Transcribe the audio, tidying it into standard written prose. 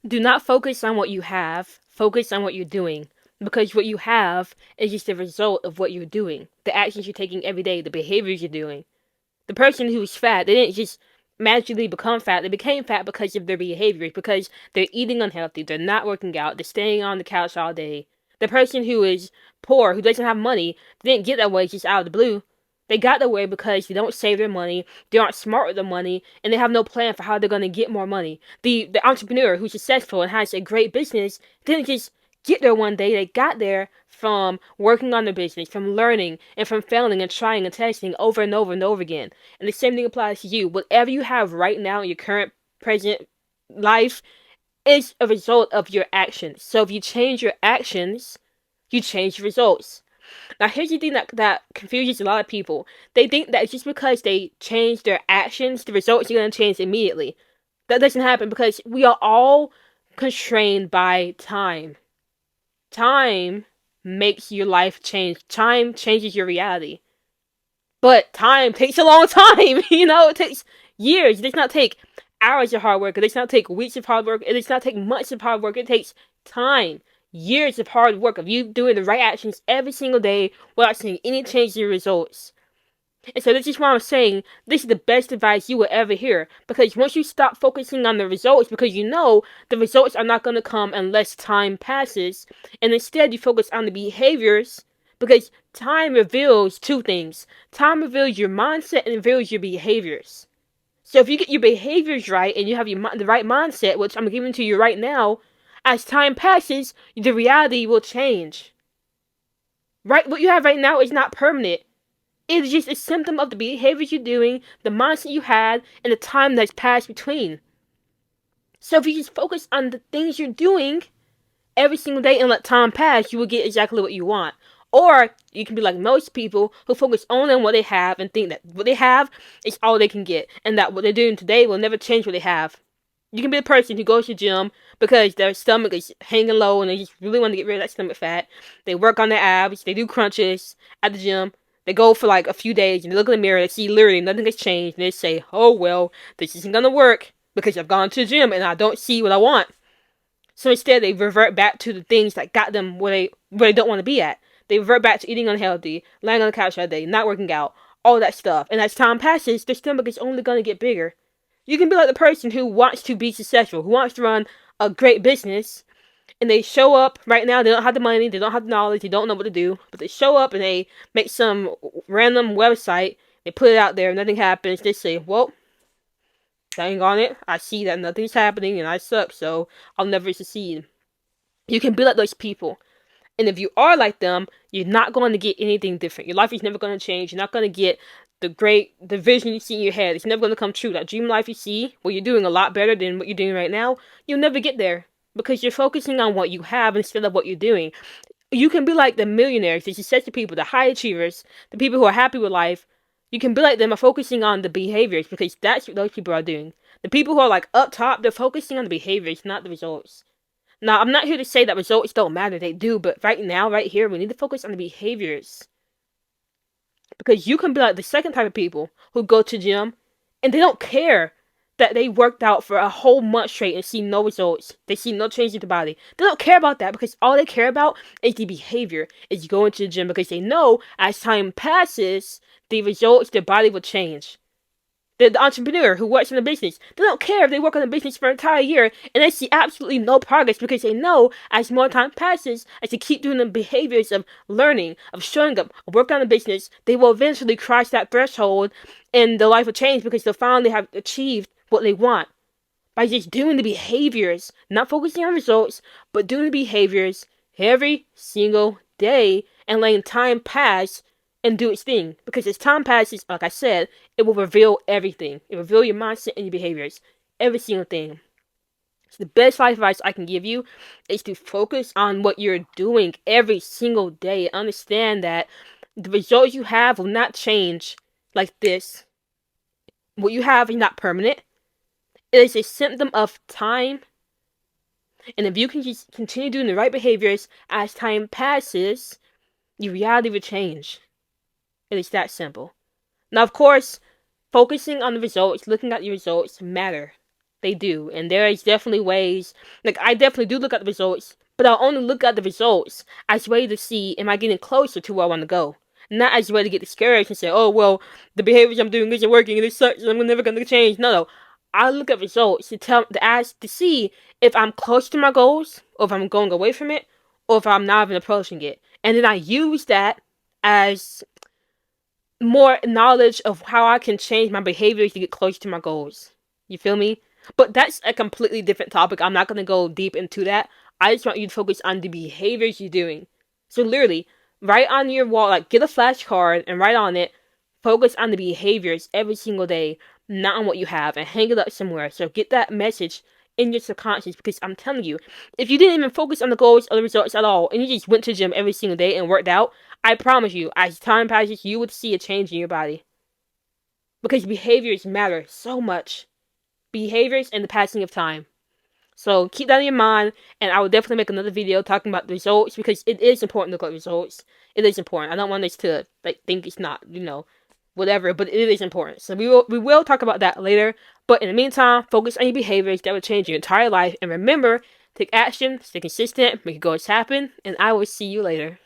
Do not focus on what you have, focus on what you're doing. Because what you have is just the result of what you're doing, the actions you're taking every day, the behaviors you're doing. The person who's fat, they didn't just magically become fat. They became fat because of their behaviors, because they're eating unhealthy, they're not working out, they're staying on the couch all day. The person who is poor, who doesn't have money, they didn't get that way just out of the blue. They got that way because they don't save their money, they aren't smart with their money, and they have no plan for how they're going to get more money. The entrepreneur who's successful and has a great business didn't just get there one day. They got there from working on their business, from learning, and from failing and trying and testing over and over and over again. And the same thing applies to you. Whatever you have right now in your current, present life is a result of your actions. So if you change your actions, you change your results. Now, here's the thing that confuses a lot of people. They think that just because they change their actions, the results are going to change immediately. That doesn't happen because we are all constrained by time. Time makes your life change. Time changes your reality. But time takes a long time. It takes years. It does not take hours of hard work. It does not take weeks of hard work. It does not take months of hard work. It takes time. Years of hard work of you doing the right actions every single day without seeing any change in your results. And so this is why I'm saying this is the best advice you will ever hear. Because once you stop focusing on the results, because you know the results are not going to come unless time passes, and instead you focus on the behaviors, because time reveals two things. Time reveals your mindset and reveals your behaviors. So if you get your behaviors right and you have the right mindset, which I'm giving to you right now, as time passes, the reality will change. Right, what you have right now is not permanent. It is just a symptom of the behaviors you're doing, the mindset you had, and the time that's passed between. So if you just focus on the things you're doing every single day and let time pass, you will get exactly what you want. Or you can be like most people who focus only on what they have and think that what they have is all they can get, and that what they're doing today will never change what they have. You can be a person who goes to the gym because their stomach is hanging low and they just really want to get rid of that stomach fat. They work on their abs, they do crunches at the gym. They go for like a few days and they look in the mirror, they see literally nothing has changed, and they say, oh well, this isn't gonna work because I've gone to the gym and I don't see what I want. So instead they revert back to the things that got them where they don't want to be at. They revert back to eating unhealthy, laying on the couch all day, not working out, all that stuff. And as time passes, their stomach is only gonna get bigger. You can be like the person who wants to be successful, who wants to run a great business, and they show up right now. They don't have the money, they don't have the knowledge, they don't know what to do, but they show up and they make some random website, they put it out there, nothing happens. They say, well, dang on it, I see that nothing's happening and I suck, so I'll never succeed. You can be like those people. And if you are like them, you're not going to get anything different. Your life is never going to change. You're not going to get the vision you see in your head. It's never going to come true. That dream life you see, where you're doing a lot better than what you're doing right now, you'll never get there. Because you're focusing on what you have instead of what you're doing. You can be like the millionaires, the successful people, the high achievers, the people who are happy with life. You can be like them by focusing on the behaviors, because that's what those people are doing. The people who are like up top, they're focusing on the behaviors, not the results. Now, I'm not here to say that results don't matter. They do, but right now, right here, we need to focus on the behaviors. Because you can be like the second type of people who go to gym and they don't care that they worked out for a whole month straight and see no results. They see no change in the body. They don't care about that because all they care about is the behavior, is going to the gym, because they know as time passes, the results, their body will change. The entrepreneur who works in a business, they don't care if they work on a business for an entire year and they see absolutely no progress, because they know as more time passes, as they keep doing the behaviors of learning, of showing up, of working on the business, they will eventually cross that threshold and their life will change because they'll finally have achieved what they want. By just doing the behaviors, not focusing on results, but doing the behaviors every single day and letting time pass and do its thing. Because as time passes, like I said, it will reveal everything. It will reveal your mindset and your behaviors. Every single thing. So the best life advice I can give you is to focus on what you're doing every single day. Understand that the results you have will not change like this. What you have is not permanent. It is a symptom of time. And if you can just continue doing the right behaviors as time passes, your reality will change. It is that simple. Now, of course, focusing on the results, looking at the results matter. They do. And there is definitely ways, like, I definitely do look at the results, but I'll only look at the results as a way to see, am I getting closer to where I want to go? Not as a way to get discouraged and say, oh, well, the behaviors I'm doing isn't working and it sucks and I'm never going to change. No. I look at results to see if I'm close to my goals, or if I'm going away from it, or if I'm not even approaching it. And then I use that as more knowledge of how I can change my behaviors to get closer to my goals. You feel me? But that's a completely different topic. I'm not going to go deep into that. I just want you to focus on the behaviors you're doing. So literally, write on your wall, like get a flashcard and write on it, focus on the behaviors every single day, not on what you have, and hang it up somewhere. So get that message in your subconscious, because I'm telling you, if you didn't even focus on the goals or the results at all, and you just went to the gym every single day and worked out, I promise you, as time passes, you would see a change in your body. Because behaviors matter so much. Behaviors and the passing of time. So keep that in your mind, and I will definitely make another video talking about the results, because it is important to look at results. It is important. I don't want us to think it's not, whatever, but it is important. So we will talk about that later. But in the meantime, focus on your behaviors that will change your entire life, and remember, take action, stay consistent, make your goals happen, and I will see you later.